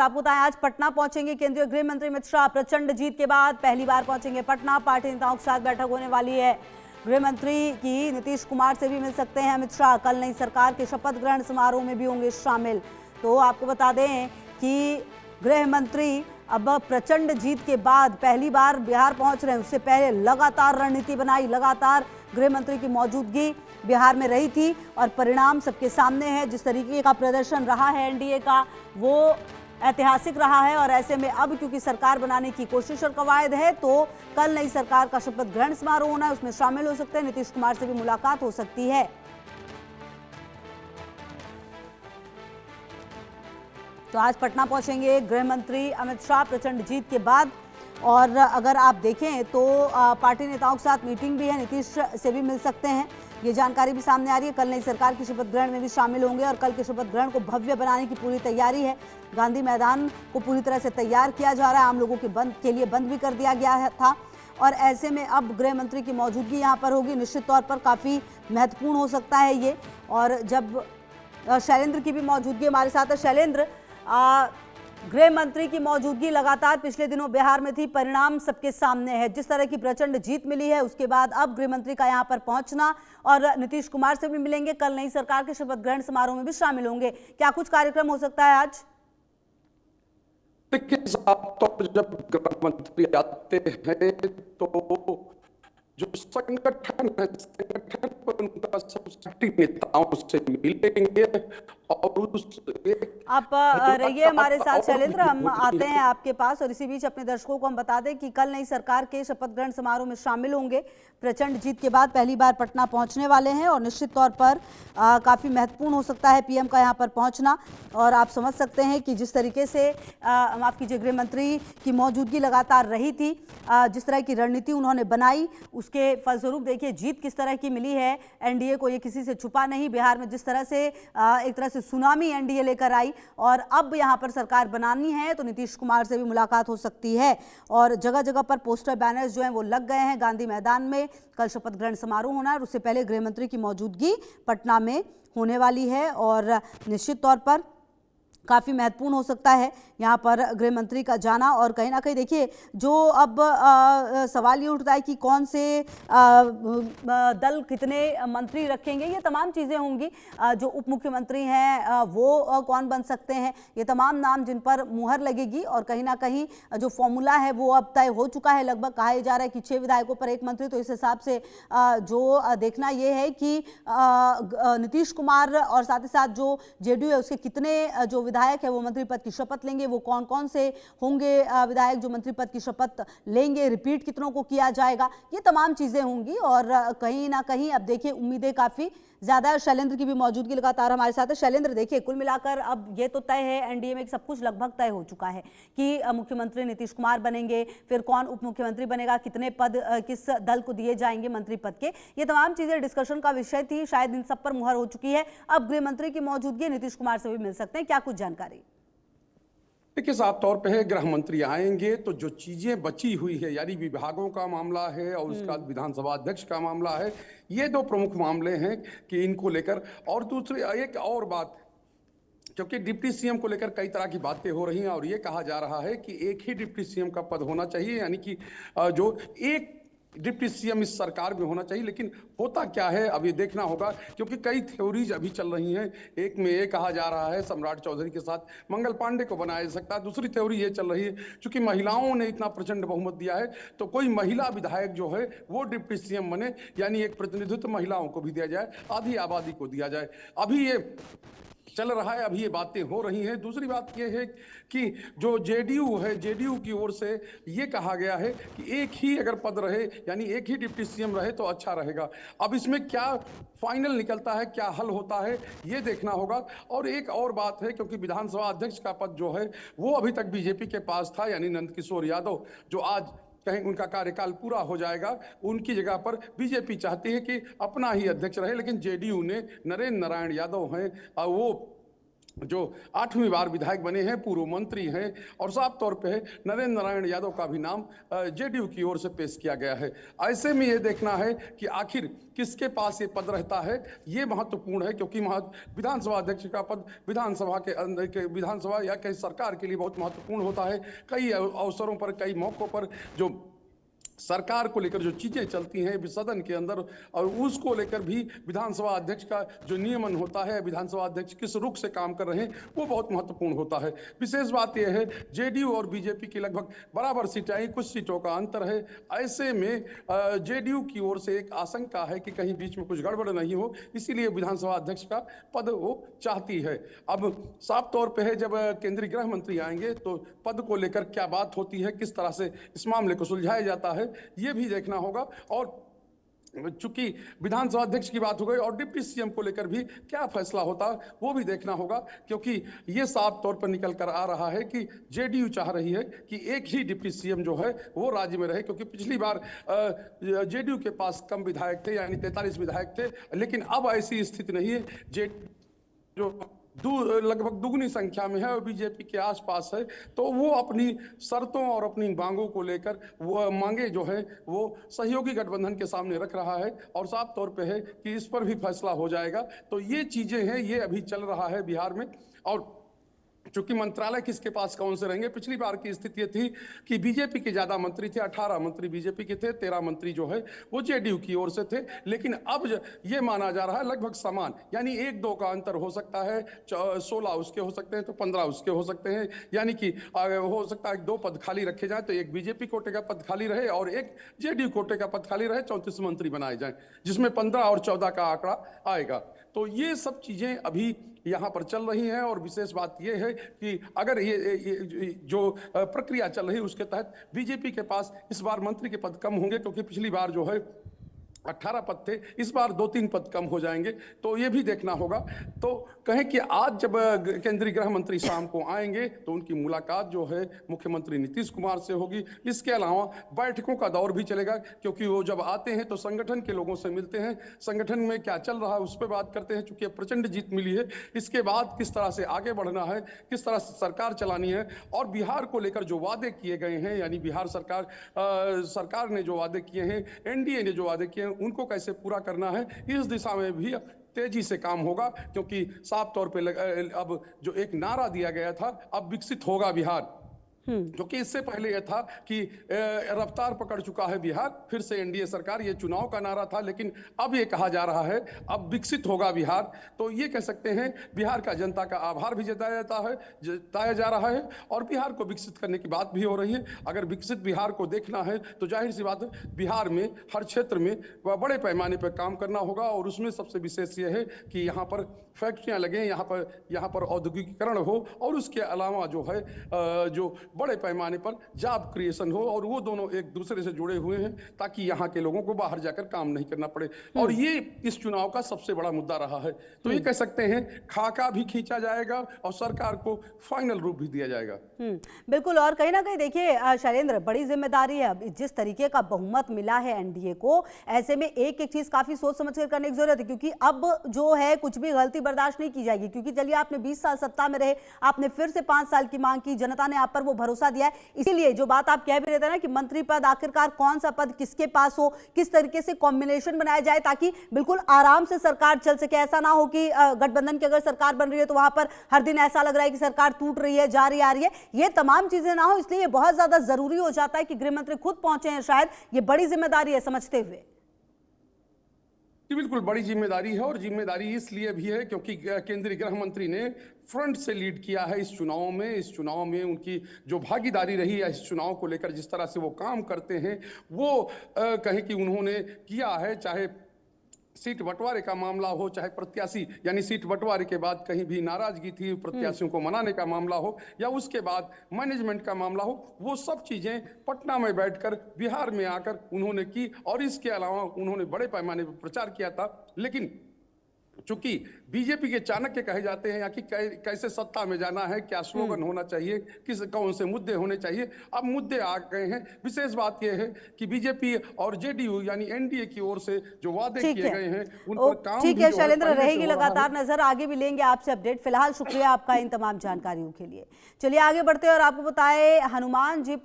आपको बताएं आज पटना पहुंचेंगे केंद्रीय गृह मंत्री अमित शाह। प्रचंड जीत के बाद पहली बार पहुंचेंगे पटना। पार्टी नेताओं के साथ बैठक होने वाली है। गृह मंत्री की नीतीश कुमार से भी मिल सकते हैं अमित शाह। कल नई सरकार के शपथ ग्रहण समारोह में भी होंगे शामिल। तो आपको बता दें कि गृह मंत्री अब प्रचंड जीत के बाद पहली बार बिहार पहुंच रहे हैं। उससे पहले लगातार रणनीति बनाई, लगातार गृह मंत्री की मौजूदगी बिहार में रही थी और परिणाम सबके सामने है। जिस तरीके का प्रदर्शन रहा है एनडीए का वो ऐतिहासिक रहा है और ऐसे में अब क्योंकि सरकार बनाने की कोशिश और कवायद है तो कल नई सरकार का शपथ ग्रहण समारोह होना है, उसमें शामिल हो सकते हैं। नीतीश कुमार से भी मुलाकात हो सकती है। तो आज पटना पहुंचेंगे गृह मंत्री अमित शाह प्रचंड जीत के बाद। और अगर आप देखें तो पार्टी नेताओं के साथ मीटिंग भी है, नीतीश से भी मिल सकते हैं, ये जानकारी भी सामने आ रही है। कल नई सरकार की शपथ ग्रहण में भी शामिल होंगे और कल के शपथ ग्रहण को भव्य बनाने की पूरी तैयारी है। गांधी मैदान को पूरी तरह से तैयार किया जा रहा है, आम लोगों के लिए बंद भी कर दिया गया था और ऐसे में अब गृह मंत्री की मौजूदगी यहाँ पर होगी। निश्चित तौर पर काफ़ी महत्वपूर्ण हो सकता है ये। और जब शैलेंद्र की भी मौजूदगी हमारे साथ है। शैलेंद्र, गृह मंत्री की मौजूदगी लगातार पिछले दिनों बिहार में थी, परिणाम सबके सामने है। जिस तरह की प्रचंड जीत मिली है उसके बाद अब गृह मंत्री का यहां पर पहुंचना और नीतीश कुमार से भी मिलेंगे, कल नई सरकार के शपथ ग्रहण समारोह में भी शामिल होंगे। क्या कुछ कार्यक्रम हो सकता है आज? देखिए साहब, तो जब गृह मंत्री आते हैं तो जो संगठन है, संगठन पर उनका सब नेताओं से मिलेंगे और उस आप रहिए हमारे साथ शैलेंद्र, हम आते हैं आपके पास। और इसी बीच अपने दर्शकों को हम बता दें कि कल नई सरकार के शपथ ग्रहण समारोह में शामिल होंगे। प्रचंड जीत के बाद पहली बार पटना पहुंचने वाले हैं और निश्चित तौर पर काफ़ी महत्वपूर्ण हो सकता है पीएम का यहां पर पहुंचना। और आप समझ सकते हैं कि जिस तरीके से माफ़ कीजिए गृह मंत्री की मौजूदगी लगातार रही थी, जिस तरह की रणनीति उन्होंने बनाई उसके फलस्वरूप देखिए जीत किस तरह की मिली है एनडीए को, ये किसी से छुपा नहीं। बिहार में जिस तरह से एक तरह से सुनामी एनडीए लेकर आई और अब यहां पर सरकार बनानी है तो नीतीश कुमार से भी मुलाकात हो सकती है। और जगह जगह पर पोस्टर बैनर्स जो हैं वो लग गए हैं। गांधी मैदान में कल शपथ ग्रहण समारोह होना है और उससे पहले गृह मंत्री की मौजूदगी पटना में होने वाली है और निश्चित तौर पर काफ़ी महत्वपूर्ण हो सकता है यहाँ पर गृह मंत्री का जाना। और कहीं ना कहीं देखिए जो अब सवाल ये उठता है कि कौन से दल कितने मंत्री रखेंगे, ये तमाम चीज़ें होंगी। जो उप मुख्यमंत्री हैं वो कौन बन सकते हैं, ये तमाम नाम जिन पर मुहर लगेगी। और कहीं ना कहीं जो फॉर्मूला है वो अब तय हो चुका है लगभग। कहा जा रहा है कि 6 विधायकों पर 1 मंत्री। तो इस हिसाब से जो देखना ये है कि नीतीश कुमार और साथ ही साथ जो जेडीयू है उसके कितने जो विधायक है वो मंत्री पद की शपथ लेंगे, वो कौन कौन से होंगे विधायक जो मंत्री पद की शपथ लेंगे, रिपीट कितनों को किया जाएगा, ये तमाम चीजें होंगी। और कहीं ना कहीं अब देखिए उम्मीदें काफी ज्यादा है। शैलेंद्र की भी मौजूदगी लगातार हमारे साथ है। शैलेंद्र, देखिए कुल मिलाकर अब ये तो तय है एनडीए में सब कुछ लगभग तय हो चुका है कि मुख्यमंत्री नीतीश कुमार बनेंगे, फिर कौन उप मुख्यमंत्री बनेगा, कितने पद किस दल को दिए जाएंगे मंत्री पद के, ये तमाम चीजें डिस्कशन का विषय थी। शायद इन सब पर मुहर हो चुकी है। अब गृह मंत्री की मौजूदगी नीतीश कुमार से भी मिल सकते हैं। क्या कुछ जानकारी? देखिए साफ तौर पे है, गृह मंत्री आएंगे तो जो चीजें बची हुई है यानी विभागों का मामला है और उसका विधानसभा अध्यक्ष का मामला है, ये 2 प्रमुख मामले हैं कि इनको लेकर। और दूसरी एक और बात, क्योंकि डिप्टी सीएम को लेकर कई तरह की बातें हो रही हैं और ये कहा जा रहा है कि एक ही डिप्टी सीएम का पद होना चाहिए, यानी कि जो एक डिप्टी सीएम इस सरकार में होना चाहिए। लेकिन होता क्या है अब ये देखना होगा, क्योंकि कई थ्योरीज अभी चल रही हैं। एक में ये कहा जा रहा है सम्राट चौधरी के साथ मंगल पांडे को बनाया जा सकता है। दूसरी थ्योरी ये चल रही है क्योंकि महिलाओं ने इतना प्रचंड बहुमत दिया है तो कोई महिला विधायक जो है वो डिप्टी सीएम बने, यानी एक प्रतिनिधित्व महिलाओं को भी दिया जाए, आधी आबादी को दिया जाए। अभी ये चल रहा है, अभी ये बातें हो रही हैं। दूसरी बात ये है कि जो जेडीयू है, जेडीयू की ओर से ये कहा गया है कि एक ही अगर पद रहे यानी एक ही डिप्टी सीएम रहे तो अच्छा रहेगा। अब इसमें क्या फाइनल निकलता है, क्या हल होता है, ये देखना होगा। और एक और बात है, क्योंकि विधानसभा अध्यक्ष का पद जो है वो अभी तक बीजेपी के पास था, यानी नंद किशोर यादव, जो आज कहीं उनका कार्यकाल पूरा हो जाएगा, उनकी जगह पर बीजेपी चाहती है कि अपना ही अध्यक्ष रहे। लेकिन जेडीयू ने नरेंद्र नारायण यादव हैं वो जो 8वीं बार विधायक बने हैं, पूर्व मंत्री हैं और साफ तौर पे नरेंद्र नारायण यादव का भी नाम जेडीयू की ओर से पेश किया गया है। ऐसे में ये देखना है कि आखिर किसके पास ये पद रहता है, ये महत्वपूर्ण है, क्योंकि विधानसभा अध्यक्ष का पद विधानसभा के अंदर के विधानसभा या कई सरकार के लिए बहुत महत्वपूर्ण होता है। कई अवसरों पर, कई मौकों पर जो सरकार को लेकर जो चीजें चलती हैं सदन के अंदर, और उसको लेकर भी विधानसभा अध्यक्ष का जो नियमन होता है, विधानसभा अध्यक्ष किस रुख से काम कर रहे हैं, वो बहुत महत्वपूर्ण होता है। विशेष बात यह है, जेडीयू और बीजेपी की लगभग बराबर सीटें आई, कुछ सीटों का अंतर है। ऐसे में जेडीयू की ओर से एक आशंका है कि कहीं बीच में कुछ गड़बड़ नहीं हो, इसीलिए विधानसभा अध्यक्ष का पद वो चाहती है। अब साफ तौर पर है, जब केंद्रीय गृह मंत्री आएंगे तो पद को लेकर क्या बात होती है, किस तरह से इस मामले को सुलझाया जाता है, ये भी देखना होगा। और चूंकि विधानसभा अध्यक्ष की बात हो गई और डिप्टी सीएम को लेकर भी क्या फैसला होता है वो भी देखना होगा, क्योंकि ये साफ तौर पर निकल कर आ रहा है कि जेडीयू चाह रही है कि एक ही डिप्टी सीएम जो है वो राज्य में रहे, क्योंकि पिछली बार जेडीयू के पास कम विधायक थे, यानी 43 विधायक थे, लेकिन अब ऐसी स्थिति नहीं है। जो लगभग दुगनी संख्या में है और बीजेपी के आसपास है, तो वो अपनी शर्तों और अपनी मांगों को लेकर वो मांगे जो है वो सहयोगी गठबंधन के सामने रख रहा है, और साफ तौर पे है कि इस पर भी फैसला हो जाएगा। तो ये चीजें हैं, ये अभी चल रहा है बिहार में। और चूंकि मंत्रालय किसके पास कौन से रहेंगे, पिछली बार की स्थिति ये थी कि बीजेपी के ज्यादा मंत्री थे, 18 मंत्री बीजेपी के थे, 13 मंत्री जो है वो जेडीयू की ओर से थे। लेकिन अब ये माना जा रहा है लगभग समान, यानी 1-2 का अंतर हो सकता है, 16 उसके हो सकते हैं तो 15 उसके हो सकते हैं, यानी कि हो सकता है 2 पद खाली रखे जाए, तो एक बीजेपी कोटे का पद खाली रहे और एक जेडीयू कोटे का पद खाली रहे, 34 मंत्री बनाए जाए, जिसमें 15 और 14 का आंकड़ा आएगा। तो ये सब चीजें अभी यहाँ पर चल रही हैं। और विशेष बात यह है कि अगर ये जो प्रक्रिया चल रही है उसके तहत बीजेपी के पास इस बार मंत्री के पद कम होंगे, क्योंकि पिछली बार जो है 18 पद थे, इस बार 2-3 पद कम हो जाएंगे, तो ये भी देखना होगा। तो कहें कि आज जब केंद्रीय गृह मंत्री शाम को आएंगे तो उनकी मुलाकात जो है मुख्यमंत्री नीतीश कुमार से होगी। इसके अलावा बैठकों का दौर भी चलेगा, क्योंकि वो जब आते हैं तो संगठन के लोगों से मिलते हैं, संगठन में क्या चल रहा है उस पर बात करते हैं। चूंकि प्रचंड जीत मिली है, इसके बाद किस तरह से आगे बढ़ना है, किस तरह से सरकार चलानी है, और बिहार को लेकर जो वादे किए गए हैं, यानी बिहार सरकार ने जो वादे किए हैं, एनडीए ने जो वादे किए हैं, उनको कैसे पूरा करना है, इस दिशा में भी तेजी से काम होगा। क्योंकि साफ तौर पे अब जो एक नारा दिया गया था, अब विकसित होगा बिहार, क्योंकि इससे पहले यह था कि रफ्तार पकड़ चुका है बिहार, फिर से एनडीए सरकार, ये चुनाव का नारा था, लेकिन अब ये कहा जा रहा है अब विकसित होगा बिहार। तो ये कह सकते हैं बिहार का जनता का आभार भी जताया जा रहा है, और बिहार को विकसित करने की बात भी हो रही है। अगर विकसित बिहार को देखना है तो जाहिर सी बात है बिहार में हर क्षेत्र में बड़े पैमाने पर काम करना होगा, और उसमें सबसे विशेष यह है कि यहाँ पर फैक्ट्रियाँ लगें, यहाँ पर औद्योगिकीकरण हो, और उसके अलावा जो है जो बड़े पैमाने पर जॉब क्रिएशन हो, और वो दोनों एक दूसरे से जुड़े हुए हैं, ताकि यहाँ के लोगों को बाहर जाकर काम नहीं करना पड़े। और ये इस चुनाव का सबसे बड़ा मुद्दा रहा है। तो ये कह सकते हैं खाका भी खींचा जाएगा और सरकार को फाइनल रूप भी दिया जाएगा। बिल्कुल। और कहीं ना कहीं देखिए शैलेंद्र, बड़ी जिम्मेदारी है। अब जिस तरीके का बहुमत मिला है एनडीए को, ऐसे में एक एक चीज काफी सोच समझ कर करने की जरूरत है, क्योंकि अब जो है कुछ भी गलती बर्दाश्त नहीं की जाएगी। क्योंकि चलिए आपने 20 साल सत्ता में रहे, आपने फिर से 5 साल की मांग की, जनता ने आप पर वो भरोसा दिया है। इसीलिए जो बात आप कह भी रहे थे ना कि मंत्री पद आखिरकार कौन सा पद किसके पास हो, किस तरीके से कॉम्बिनेशन बनाया जाए ताकि बिल्कुल आराम से सरकार चल सके। ऐसा ना हो कि गठबंधन की अगर सरकार बन रही है तो वहां पर हर दिन ऐसा लग रहा है कि सरकार टूट रही है, जा रही आ रही है, ये तमाम चीजें ना हो। इसलिए ये बहुत ज्यादा जरूरी हो जाता है कि गृह मंत्री खुद पहुंचे हैं। शायद ये बड़ी जिम्मेदारी है समझते हुए। बिल्कुल बड़ी जिम्मेदारी है, और जिम्मेदारी इसलिए भी है क्योंकि केंद्रीय गृह मंत्री ने फ्रंट से लीड किया है इस चुनाव में उनकी जो भागीदारी रही है इस चुनाव को लेकर, जिस तरह से वो काम करते हैं, वो कहें कि उन्होंने किया है। चाहे सीट बंटवारे का मामला हो, चाहे प्रत्याशी यानी सीट बंटवारे के बाद कहीं भी नाराजगी थी, प्रत्याशियों को मनाने का मामला हो, या उसके बाद मैनेजमेंट का मामला हो, वो सब चीजें पटना में बैठकर बिहार में आकर उन्होंने की। और इसके अलावा उन्होंने बड़े पैमाने पर प्रचार किया था। लेकिन चूंकि बीजेपी के चाणक्य कहे जाते हैं या कि कैसे सत्ता में जाना है, क्या स्लोगन होना चाहिए, कौन से मुद्दे होने चाहिए। अब मुद्दे आ गए हैं। विशेष बात यह है कि बीजेपी और जेडीयू यानी एनडीए की ओर से जो वादे ठीक किए है। गए हैं उन पर काम ठीक भी है जो है शैलेंद्र, पहले से रहेगी हो रहा है। लगातार नजर, आगे भी लेंगे आपसे अपडेट। फिलहाल शुक्रिया आपका इन तमाम जानकारियों के लिए। चलिए आगे बढ़ते हैं और आपको बताएं, हनुमान जी